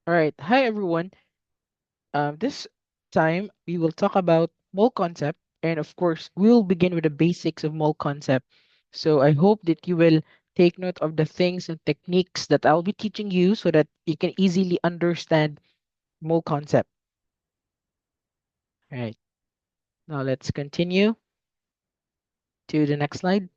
All right. Hi, everyone. This time we will talk about mole concept. And of course, we'll begin with the basics of mole concept. So I hope that you will take note of the things and techniques that I'll be teaching you so that you can easily understand mole concept. All right. Now let's continue to the next slide.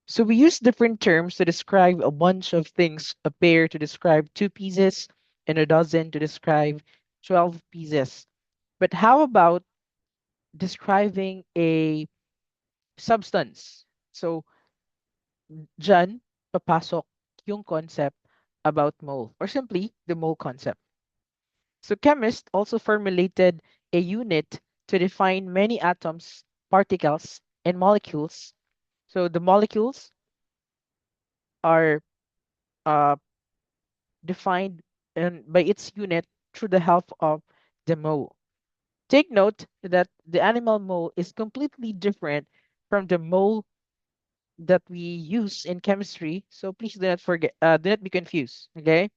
So we use different terms to describe a bunch of things, a pair to describe two pieces, and a dozen to describe 12 pieces. But how about describing a substance? So, dyan papasok yung concept about mole, or simply the mole concept. So, chemists also formulated a unit to define many atoms, particles, and molecules. So, the molecules are uh, defined by its unit through the help of the mole. Take note that the animal mole is completely different from the mole that we use in chemistry. So please do not be confused. Okay.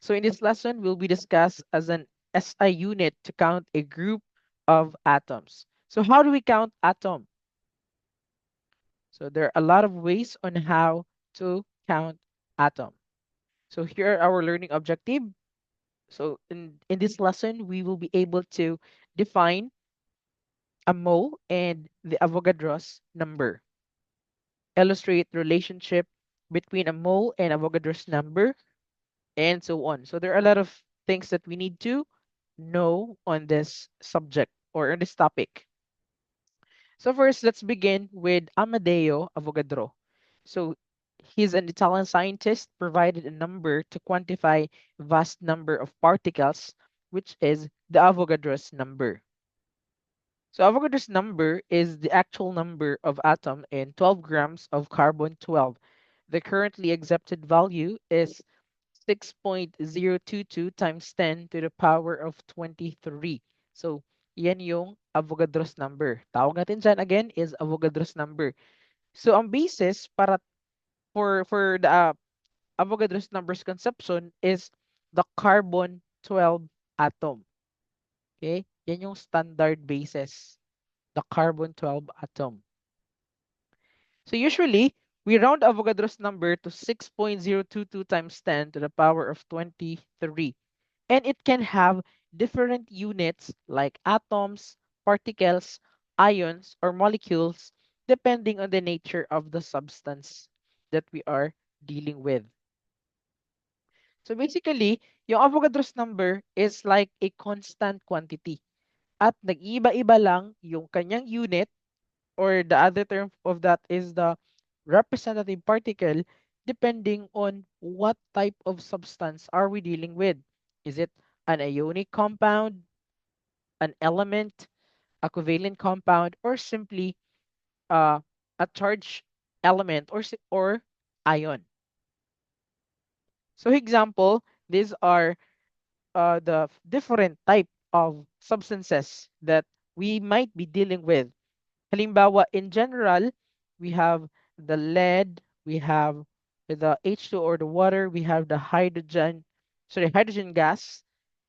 So in this lesson, we'll be discussed as an SI unit to count a group of atoms. So how do we count atom? So there are a lot of ways on how to count atom. So here are our learning objective. So in this lesson, we will be able to define a mole and the Avogadro's number, illustrate relationship between a mole and Avogadro's number, and so on. So there are a lot of things that we need to know on this subject or on this topic. So first, let's begin with Amadeo Avogadro. So he's an Italian scientist, provided a number to quantify vast number of particles, which is the Avogadro's number. So Avogadro's number is the actual number of atom in 12 grams of carbon 12. The currently accepted value is 6.022 times 10 to the power of 23. So, yan yung Avogadro's number. Tawag natin dyan again is Avogadro's number. So, ang basis para for the Avogadro's numbers conception is the carbon 12 atom. Okay? Yan yung standard basis, the carbon 12 atom. So usually, we round Avogadro's number to 6.022 times 10 to the power of 23. And it can have different units like atoms, particles, ions, or molecules, depending on the nature of the substance that we are dealing with. So basically, yung Avogadro's number is like a constant quantity. At nag-iba-iba lang yung kanyang unit, or the other term of that is the representative particle, depending on what type of substance are we dealing with. Is it an ionic compound, an element, a covalent compound, or simply uh, a charged element or ion? So example, these are the different type of substances that we might be dealing with. Halimbawa, in general, we have the lead, we have the H2 or the water, we have the hydrogen gas,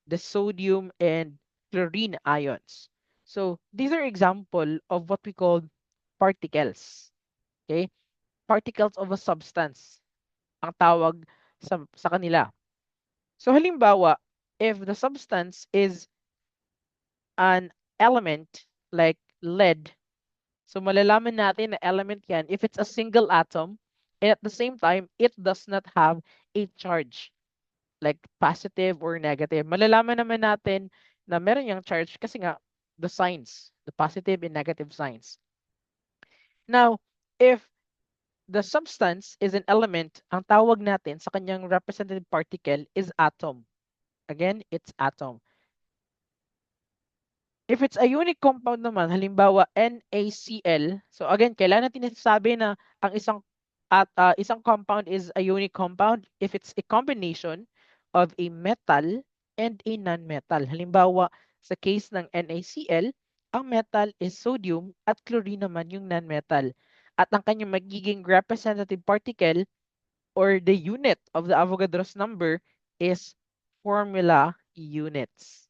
the sodium and chlorine ions. So these are example of what we call particles. Okay? Particles of a substance ang tawag sa kanila. So halimbawa, if the substance is an element like lead, so malalaman natin na element yan if it's a single atom and at the same time, it does not have a charge like positive or negative. Malalaman naman natin na meron yung charge kasi nga the signs, the positive and negative signs. Now, if the substance is an element, ang tawag natin sa kanyang representative particle is atom. Again, it's atom. If it's a unique compound naman, halimbawa NaCl, so again, kailan natin nasasabi na ang isang compound is a unique compound if it's a combination of a metal and a non-metal. Halimbawa, sa case ng NaCl, ang metal is sodium at chlorine naman yung non-metal. At ang kanyang magiging representative particle or the unit of the Avogadro's number is formula units.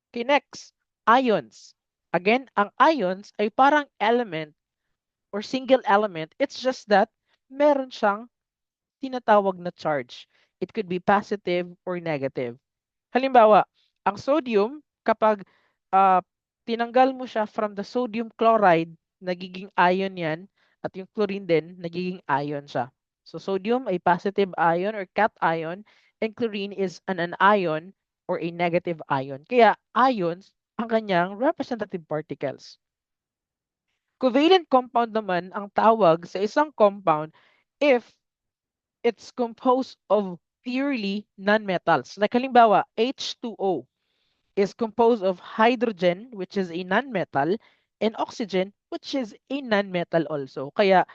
Okay, next, ions. Again, ang ions ay parang element or single element. It's just that meron siyang tinatawag na charge. It could be positive or negative. Halimbawa, ang sodium, kapag uh, tinanggal mo siya from the sodium chloride, nagiging ion yan, at yung chlorine din, nagiging ion siya. So sodium ay positive ion or cation, and chlorine is an ion or a negative ion. Kaya ions ang kanyang representative particles. Covalent compound naman ang tawag sa isang compound if it's composed of purely nonmetals. Like halimbawa, H2O is composed of hydrogen, which is a nonmetal, and oxygen, which is a nonmetal also. Kaya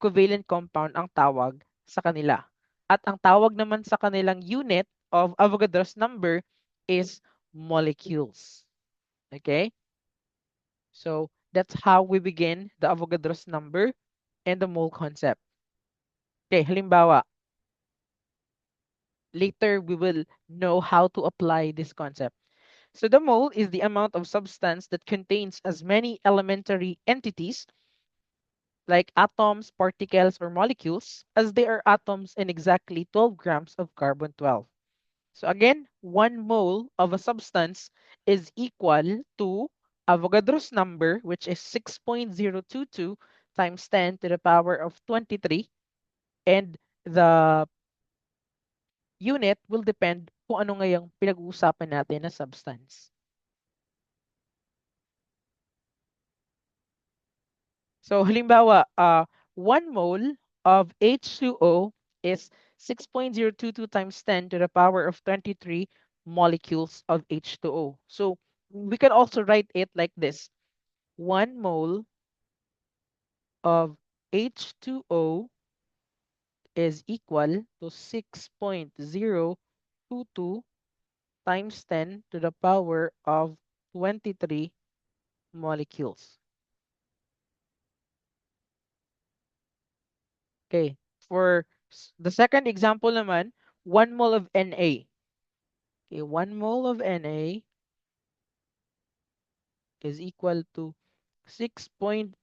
covalent compound ang tawag sa kanila. At ang tawag naman sa kanilang unit of Avogadro's number is molecules. Okay? So that's how we begin the Avogadro's number and the mole concept. Okay, halimbawa, later we will know how to apply this concept. So the mole is the amount of substance that contains as many elementary entities like atoms, particles, or molecules as they are atoms in exactly 12 grams of carbon-12. So again, 1 mole of a substance is equal to Avogadro's number, which is 6.022 times 10 to the power of 23. And the unit will depend kung ano ngayong pinag-uusapan natin na substance. So halimbawa, 1 mole of H2O is 6.022 times 10 to the power of 23 molecules of H2O. So we can also write it like this. 1 mole of H2O is equal to 6.022 times 10 to the power of 23 molecules. Okay, for the second example naman, 1 mole of Na. Okay, 1 mole of Na is equal to 6.022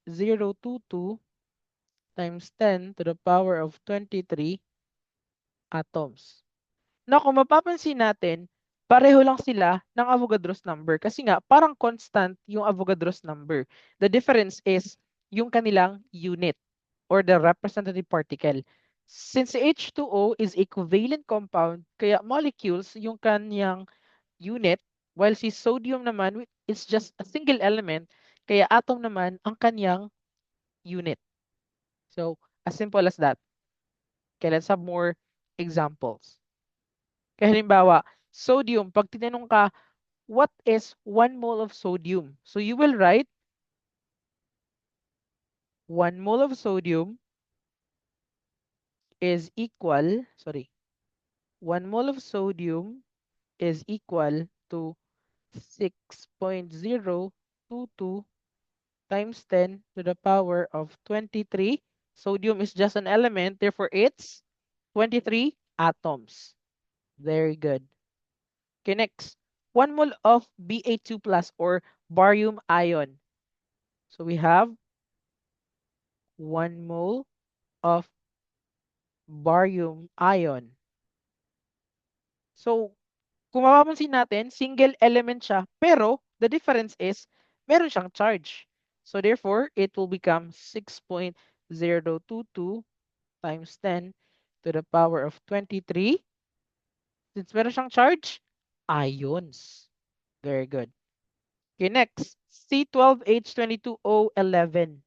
times 10 to the power of 23 atoms. Now, kung mapapansin natin, pareho lang sila ng Avogadro's number kasi nga parang constant yung Avogadro's number. The difference is yung kanilang unit or the representative particle. Since H2O is a covalent compound, kaya molecules yung kanyang unit, while si sodium naman is just a single element, kaya atom naman ang kanyang unit. So, as simple as that. Okay, let's have more examples. Kaya halimbawa, sodium, pag tinanong ka, what is 1 mole of sodium? So you will write 1 mole of sodium is equal, 1 mole of sodium is equal to 6.022 times 10 to the power of 23. Sodium is just an element, therefore it's 23 atoms. Very good. Okay, next. 1 mole of Ba2 plus or barium ion. So we have 1 mole of barium ion. So, kung mapapansin natin, single element siya, pero the difference is, meron siyang charge. So therefore, it will become 6.022 times 10 to the power of 23. Since meron siyang charge, ions. Very good. Okay, next, C12H22O11.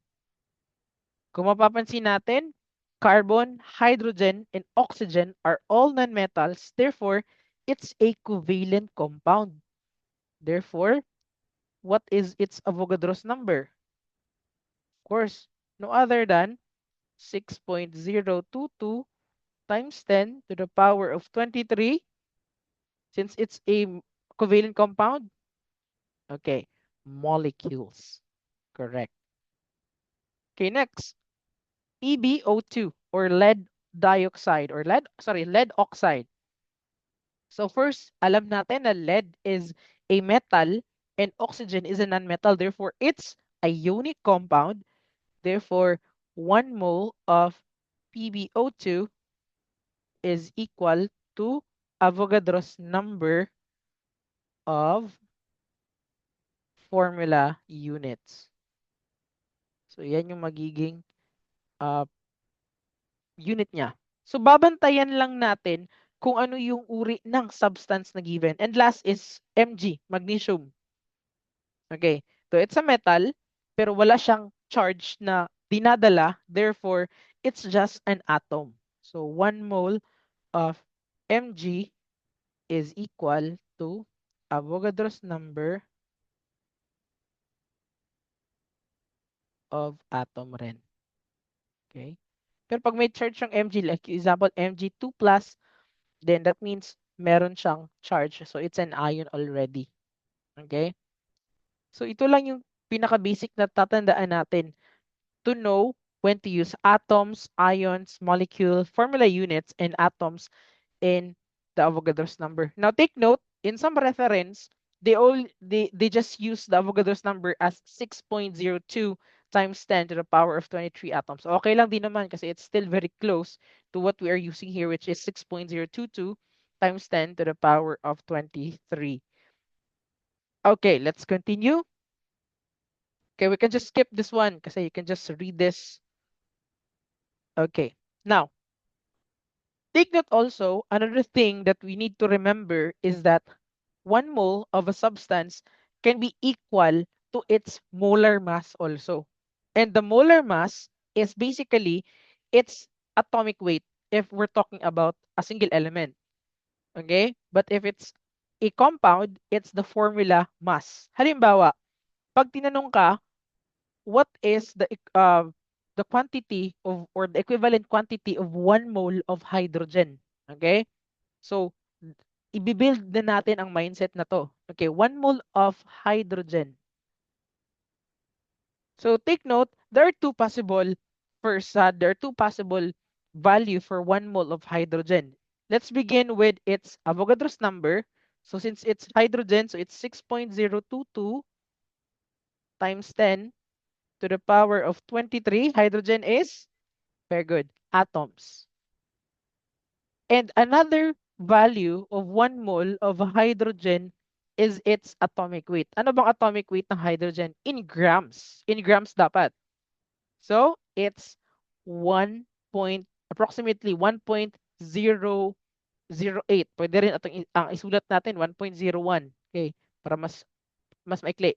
Kung mapapansin natin, carbon, hydrogen, and oxygen are all nonmetals. Therefore, it's a covalent compound. Therefore, what is its Avogadro's number? Of course, no other than 6.022 times 10 to the power of 23. Since it's a covalent compound, okay, molecules. Correct. Okay, next, EbO2 or lead dioxide or lead oxide. So first, alam natin na lead is a metal and oxygen is a non-metal. Therefore, it's a unique compound. Therefore, 1 mole of PbO2 is equal to Avogadro's number of formula units. So, yan yung magiging uh, unit niya. So, babantayan lang natin kung ano yung uri ng substance na given. And last is Mg, magnesium. Okay. So, it's a metal, pero wala siyang charge na dinadala. Therefore, it's just an atom. So, 1 mole of Mg is equal to Avogadro's number of atom rin. Okay? Pero pag may charge yung Mg, like example, Mg2 plus, then that means meron siyang charge. So, it's an ion already. Okay? So, ito lang yung pinaka-basic na tatandaan natin to know when to use atoms, ions, molecule, formula units, and atoms in the Avogadro's number. Now, take note, in some reference, they just use the Avogadro's number as 6.02 times 10 to the power of 23 atoms. Okay lang din naman kasi it's still very close to what we are using here, which is 6.022 times 10 to the power of 23. Okay, let's continue. Okay, we can just skip this one kasi you can just read this. Okay, now, take note also, another thing that we need to remember is that 1 mole of a substance can be equal to its molar mass also. And the molar mass is basically its atomic weight if we're talking about a single element. Okay? But if it's a compound, it's the formula mass. Halimbawa, pag tinanong ka, what is the quantity of or the equivalent quantity of 1 mole of hydrogen? Okay? So, i-build na natin ang mindset na to. Okay, 1 mole of hydrogen. So, take note, there are two possible value for 1 mole of hydrogen. Let's begin with its Avogadro's number. So, since it's hydrogen, so it's 6.022 times 10 to the power of 23. Hydrogen is, very good, atoms. And another value of 1 mole of hydrogen is its atomic weight. Ano bang atomic weight ng hydrogen? In grams. In grams dapat. So, it's 1 point, approximately 1.008. Pwede rin ang isulat natin, 1.01. Okay, para mas maikli.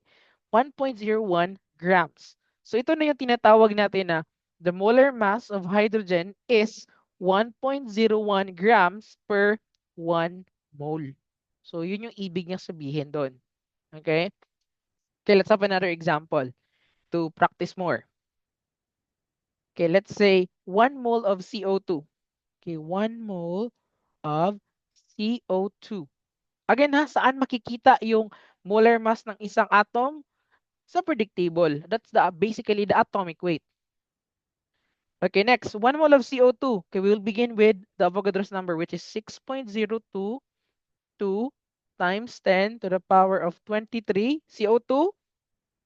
1.01 grams. So, ito na yung tinatawag natin na the molar mass of hydrogen is 1.01 grams per 1 mole. So, yun yung ibig niya sabihin doon. Okay? Okay, let's have another example to practice more. Okay, let's say 1 mole of CO2. Okay, 1 mole of CO2. Again ha, saan makikita yung molar mass ng isang atom? Sa periodic table. That's basically the atomic weight. Okay, next, 1 mole of CO2. Okay, we will begin with the Avogadro's number, which is 6.022 times 10 to the power of 23. CO2,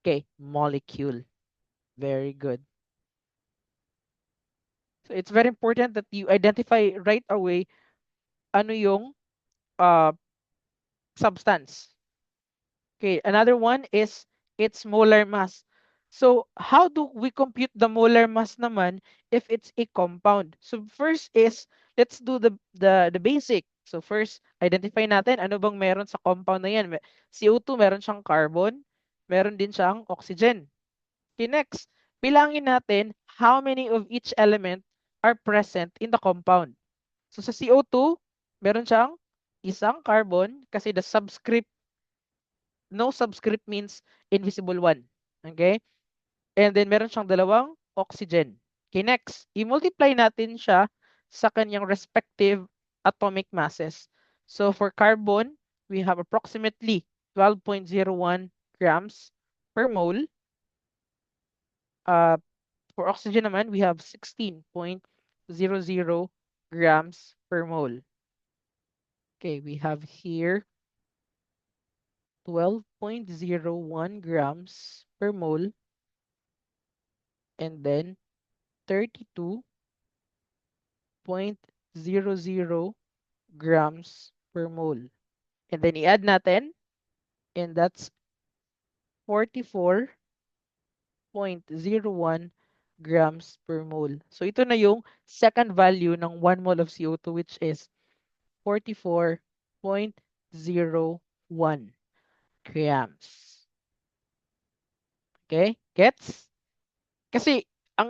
okay, molecule. Very good. So it's very important that you identify right away ano yung substance. Okay, another one is its molar mass. So how do we compute the molar mass naman if it's a compound? So first is, let's do the basic. So first, identify natin ano bang meron sa compound na yan. CO2, meron siyang carbon, meron din siyang oxygen. Okay, next, bilangin natin how many of each element are present in the compound. So sa CO2, meron siyang isang carbon kasi the subscript, no subscript means invisible one. Okay? And then meron siyang dalawang oxygen. Okay, next, i-multiply natin siya sa kanyang respective atomic masses. So for carbon, we have approximately 12.01 grams per mole. For oxygen naman, we have 16.00 grams per mole. Okay, we have here 12.01 grams per mole and then 32.00 grams per mole. And then i-add natin and that's 44.01 grams per mole. So ito na yung second value ng 1 mole of CO2 which is 44.01 grams. Okay? Gets? Kasi ang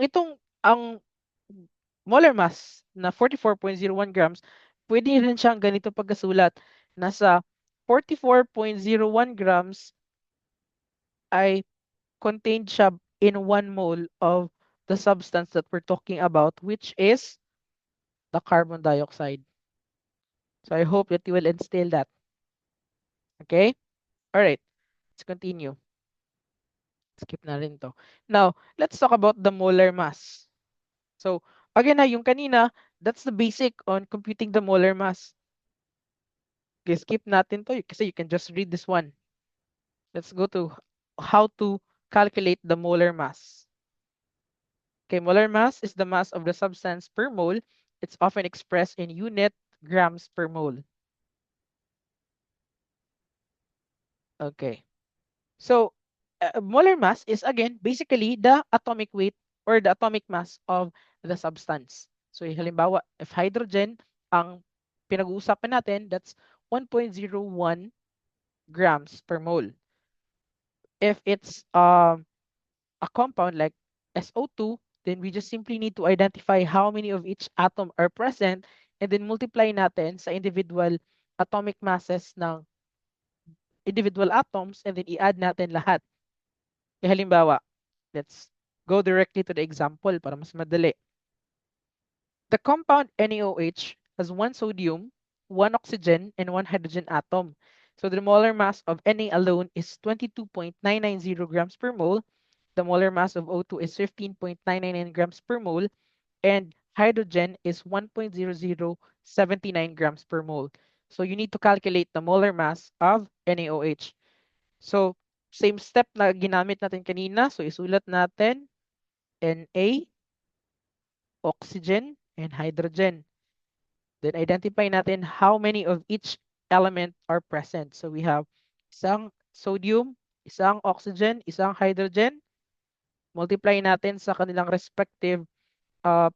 molar mass na 44.01 grams, pwede rin siyang ganito pagkasulat. Nasa 44.01 grams ay contained siya in 1 mole of the substance that we're talking about, which is the carbon dioxide. So I hope that you will instill that. Okay? All right. Let's continue. Skip na rin to. Now, let's talk about the molar mass. So, again na, yung kanina, that's the basic on computing the molar mass. Okay, skip natin to kasi you can just read this one. Let's go to how to calculate the molar mass. Okay, molar mass is the mass of the substance per mole. It's often expressed in unit grams per mole. Okay. So, molar mass is again basically the atomic weight or the atomic mass of the substance. So, halimbawa, if hydrogen ang pinag-uusapan natin, that's 1.01 grams per mole. If it's a compound like SO2, then we just simply need to identify how many of each atom are present and then multiply natin sa individual atomic masses ng individual atoms and then i-add natin lahat. E halimbawa, let's go directly to the example para mas madali. The compound NaOH has one sodium, one oxygen, and one hydrogen atom. So the molar mass of Na alone is 22.990 grams per mole. The molar mass of O2 is 15.999 grams per mole. And hydrogen is 1.0079 grams per mole. So you need to calculate the molar mass of NaOH. So same step na ginamit natin kanina. So isulat natin Na, oxygen, and hydrogen. Then identify natin how many of each element are present. So we have isang sodium, isang oxygen, isang hydrogen. Multiply natin sa kanilang respective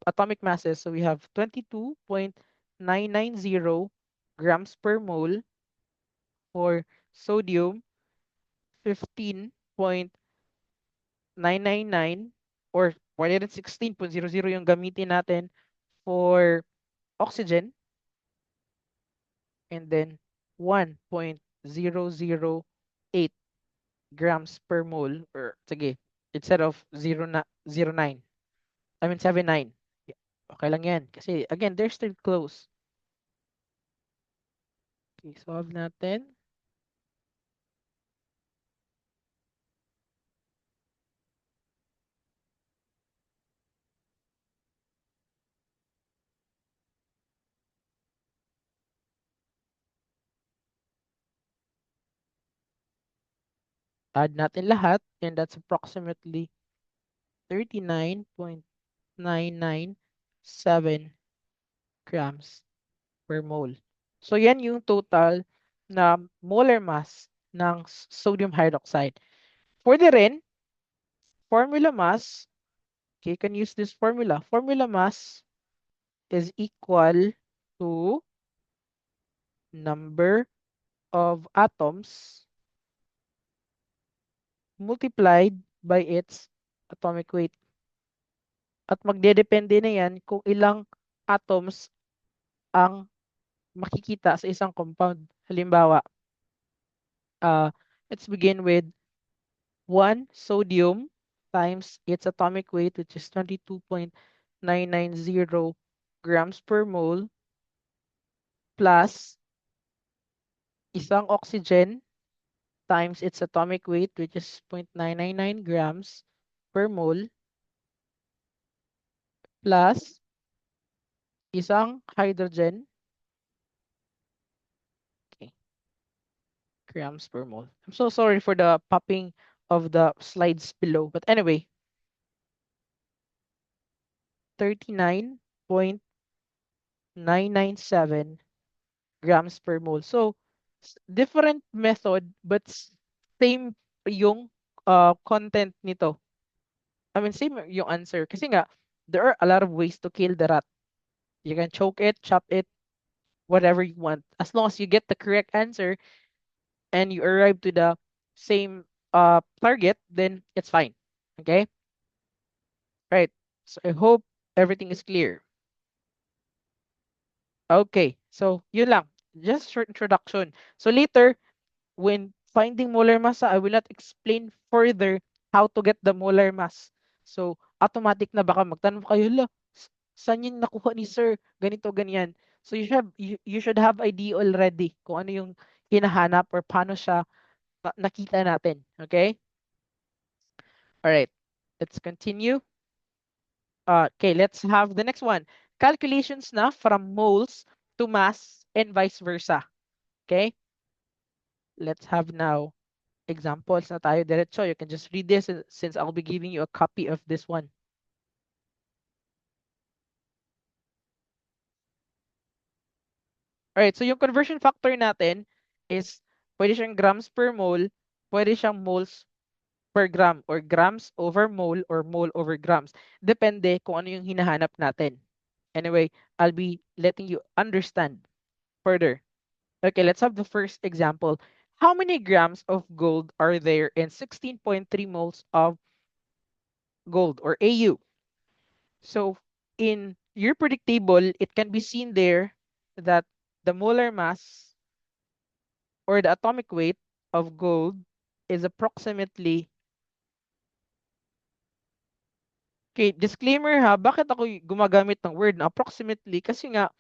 atomic masses. So we have 22.990 grams per mole for sodium, 15.999 or 116.00 yung gamitin natin for oxygen, and then 1.008 grams per mole, or sige, instead of 09, I mean 79. Yeah, okay lang yan. Kasi again, they're still close. Okay, solve natin. Add natin lahat, and that's approximately 39.997 grams per mole. So yan yung total na molar mass ng sodium hydroxide. Pwede rin, formula mass, okay, you can use this formula. Formula mass is equal to number of atoms multiplied by its atomic weight. At magdedepende na yan kung ilang atoms ang makikita sa isang compound. Halimbawa, let's begin with 1 sodium times its atomic weight, which is 22.990 grams per mole, plus isang oxygen times its atomic weight, which is 0.999 grams per mole, plus Isang hydrogen, okay, grams per mole. I'm so sorry for the popping of the slides below. But anyway, 39.997 grams per mole. So, different method but same yung content nito. I mean, same yung answer. Kasi nga, there are a lot of ways to kill the rat. You can choke it, chop it, whatever you want. As long as you get the correct answer and you arrive to the same target, then it's fine. Okay? Right. So I hope everything is clear. Okay. So, yun lang. Just short introduction. So later, when finding molar mass, I will not explain further how to get the molar mass. So, automatic na baka magtanong kayo, la, saan yun nakuha ni sir? Ganito, ganyan. So, you should have idea already kung ano yung hinahanap or paano siya nakita natin. Okay? All right. Let's continue. Okay, let's have the next one. Calculations na from moles to mass and vice versa. Okay? Let's have now examples na tayo diretso. You can just read this since I'll be giving you a copy of this one. Alright, so yung conversion factor natin is pwede siyang grams per mole, pwede siyang moles per gram or grams over mole or mole over grams. Depende kung ano yung hinahanap natin. Anyway, I'll be letting you understand further. Okay, let's have the first example. How many grams of gold are there in 16.3 moles of gold or AU? So in your periodic table, it can be seen there that the molar mass or the atomic weight of gold is approximately, okay, disclaimer ha, bakit ako gumagamit ng word na approximately? Kasi nga,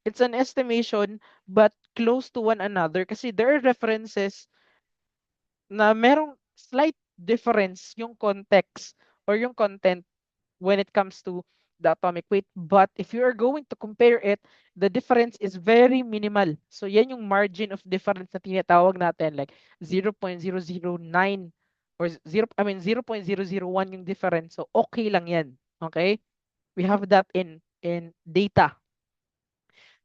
it's an estimation but close to one another kasi there are references na merong slight difference yung context or yung content when it comes to the atomic weight. But if you are going to compare it, the difference is very minimal. So yan yung margin of difference na tinatawag natin, like 0.009 or 0.001 yung difference. So okay lang yan. Okay? We have that in data.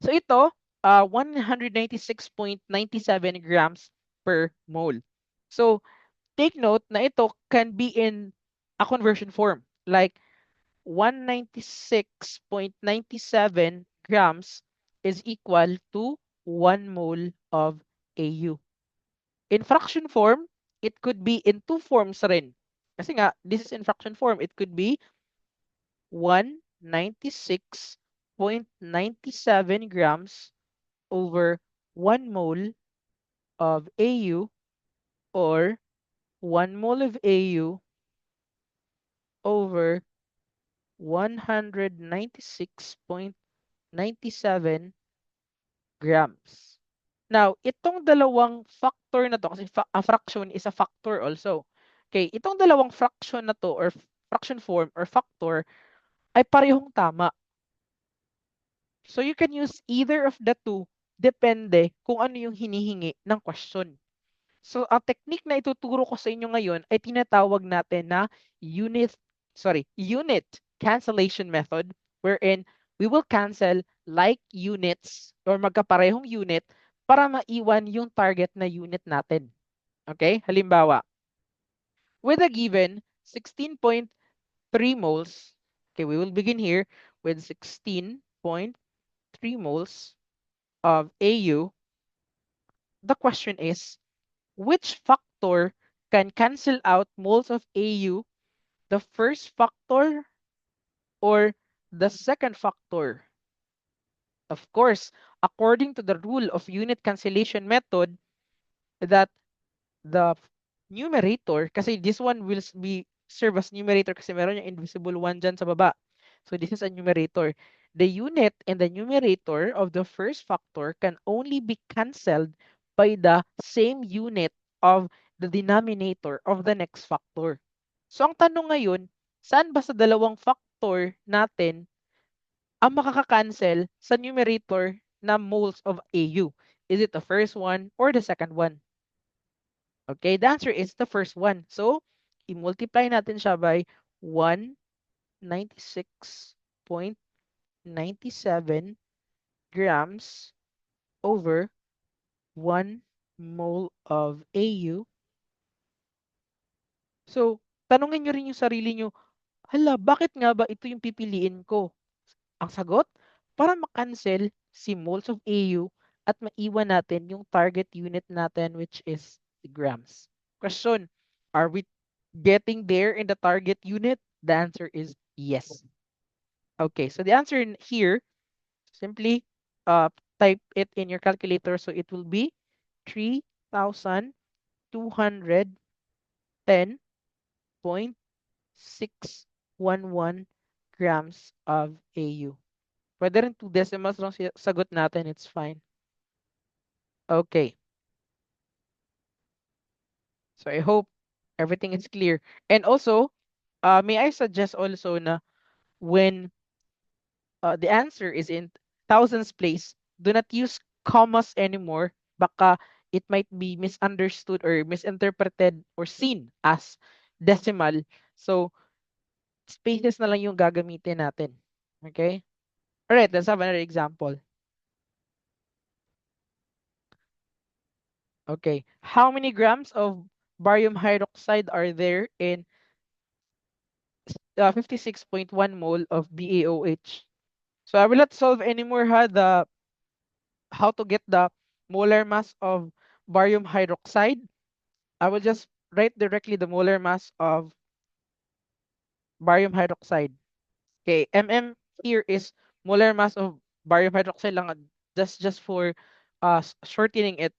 So ito, 196.97 grams per mole. So take note na ito can be in a conversion form. Like 196.97 grams is equal to 1 mole of AU. In fraction form, it could be in two forms rin. Kasi nga, this is in fraction form. It could be 196.97 grams over 1 mole of AU or 1 mole of AU over 196.97 grams. Now, itong dalawang factor na to, kasi a fraction is a factor also. Okay, itong dalawang fraction na to or fraction form or factor ay parehong tama. So you can use either of the two depende kung ano yung hinihingi ng question. So ang technique na ituturo ko sa inyo ngayon ay tinatawag natin na unit cancellation method wherein we will cancel like units or magkaparehong unit para maiwan yung target na unit natin. Okay? Halimbawa, with a given 16.3 moles, okay, we will begin here with 16.3 moles of AU. The question is, which factor can cancel out moles of AU, the first factor or the second factor? Of course, according to the rule of unit cancellation method, that the numerator, kasi this one will be serve as numerator kasi meron yung invisible one dyan sa baba. So this is a numerator. The unit and the numerator of the first factor can only be cancelled by the same unit of the denominator of the next factor. So ang tanong ngayon, saan ba sa dalawang factor natin ang makaka-cancel sa numerator na moles of AU? Is it the first one or the second one? Okay, the answer is the first one. So, i-multiply natin siya by 196.97 grams over 1 mole of AU. So, tanungin nyo rin yung sarili nyo, hala, bakit nga ba ito yung pipiliin ko? Ang sagot, para makancel si moles of AU at maiwan natin yung target unit natin which is the grams. Question, are we getting there in the target unit? The answer is yes. Okay, so the answer here, simply type it in your calculator. So it will be 3,210.611 grams of AU. Pwede rin 2 decimals lang sagot natin. It's fine. Okay. So I hope everything is clear. And also, may I suggest also na when the answer is in thousands place, do not use commas anymore. Baka it might be misunderstood or misinterpreted or seen as decimal. So, spaces na lang yung gagamitin natin. Okay? All right, let's have another example. Okay. How many grams of barium hydroxide are there in 56.1 mole of BaOH? So I will not solve anymore how to get the molar mass of barium hydroxide. I will just write directly the molar mass of barium hydroxide. Okay, here is molar mass of barium hydroxide lang. That's just for shortening it.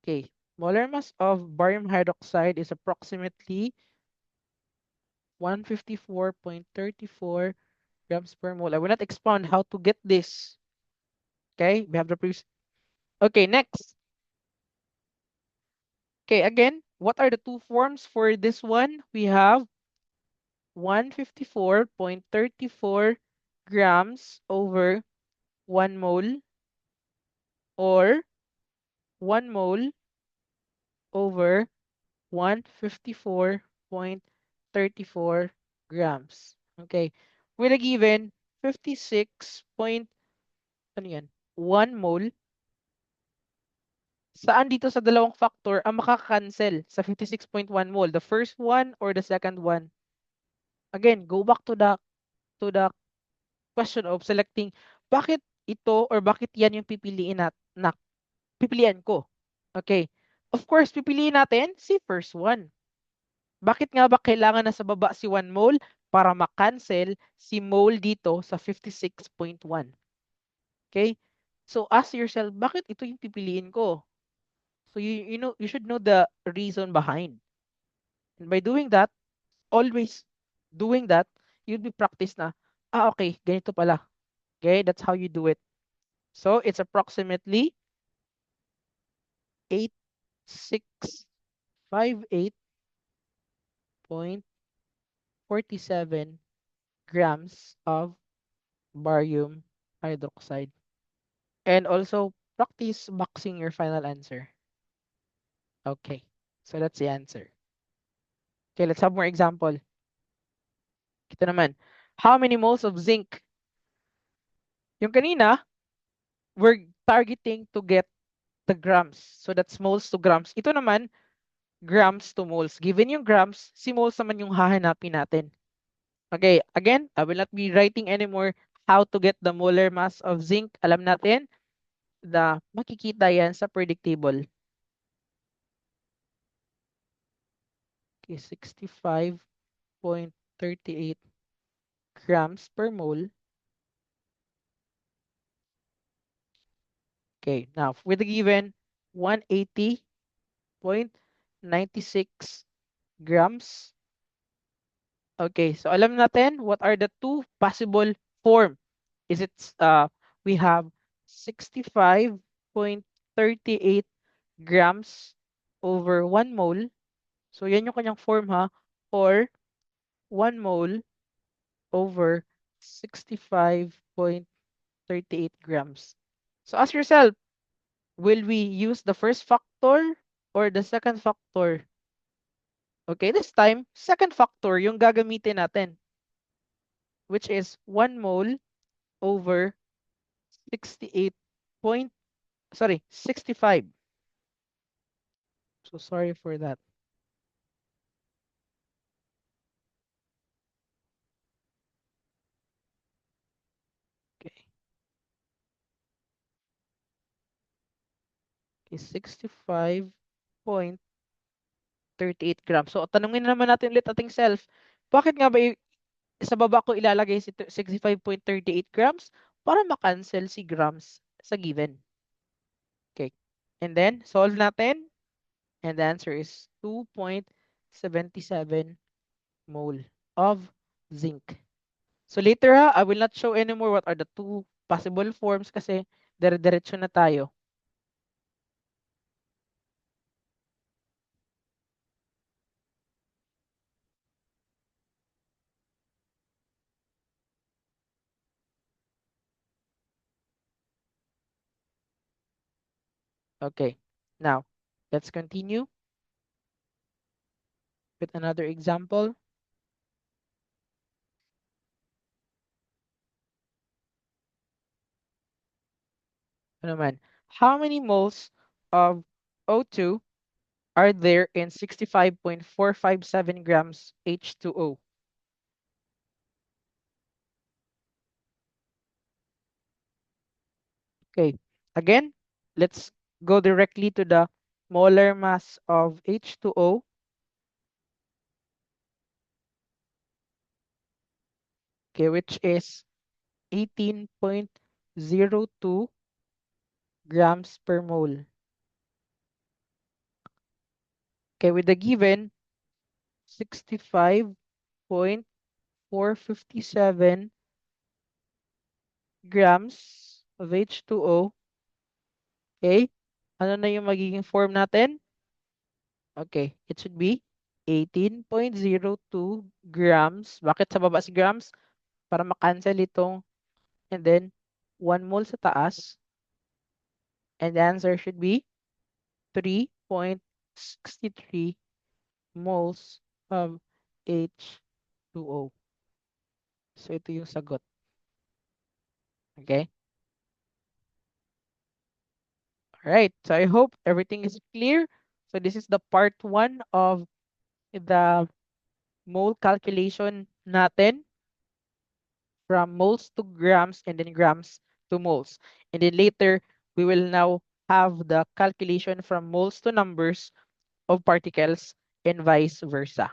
Okay, molar mass of barium hydroxide is approximately 154.34 grams per mole. I will not expound how to get this. Okay, we have the previous. Okay, next. Okay, again, what are the two forms for this one? We have 154.34 grams over 1 mole or 1 mole over 154.34 grams. Okay, with a given 56 point, ano yan? 1 mole. Saan dito sa dalawang factor ang makaka-cancel sa 56.1 mole? The first one or the second one? Again, go back to the question of selecting bakit ito or bakit yan yung pipiliin na pipilian ko. Okay. Of course, pipiliin natin si first one. Bakit nga ba kailangan na sa baba si 1 mole? Para ma-cancel si mole dito sa 56.1. Okay? So ask yourself, bakit ito yung pipiliin ko? So you should know the reason behind. And by doing that, always doing that, you'll be practice na, okay, ganito pala. Okay, that's how you do it. So it's approximately 8658.47 grams of barium hydroxide. And also practice boxing your final answer. Okay, so that's the answer. Okay, let's have more example. Kita naman. How many moles of zinc? Yung kanina, we're targeting to get the grams. So that's moles to grams. Ito naman, grams to moles. Given yung grams, si moles naman yung hahanapin natin. Okay, again, I will not be writing anymore how to get the molar mass of zinc. Alam natin, makikita yan sa predictable. Okay, 65.38 grams per mole. Okay, now with the given 180.96 grams. Okay, so alam natin what are the two possible form. Is it we have 65.38 grams over 1 mole. So yan yung kanyang form ha, or 1 mole over 65.38 grams. So ask yourself, will we use the first factor or the second factor? Okay, this time, second factor yung gagamitin natin, which is 1 mole over 68 point, sorry, 65. So sorry for that. Okay. Okay, 65.38 grams. So tanungin naman natin ulit ating self, bakit nga ba sa baba ko ilalagay si 65.38 grams para makancel si grams sa given. Okay. And then, solve natin. And the answer is 2.77 mole of zinc. So later I will not show anymore what are the two possible forms kasi dire-diretso na tayo. Okay. Now, let's continue with another example. Ano naman? How many moles of O2 are there in 65.457 grams H2O? Okay. Again, let's go directly to the molar mass of H2O. Okay, which is 18.02 grams per mole. Okay, with the given 65.457 grams of H2O. Okay, ano na yung magiging form natin? Okay, it should be 18.02 grams. Bakit sa baba si grams? Para makancel itong and then 1 mole sa taas. And the answer should be 3.63 moles of H2O. So ito yung sagot. Okay? Alright, so I hope everything is clear. So this is the part 1 of the mole calculation natin from moles to grams and then grams to moles. And then later, we will now have the calculation from moles to numbers of particles and vice versa.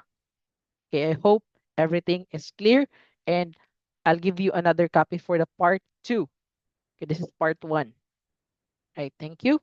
Okay, I hope everything is clear and I'll give you another copy for the part 2. Okay, this is part 1. All right, thank you.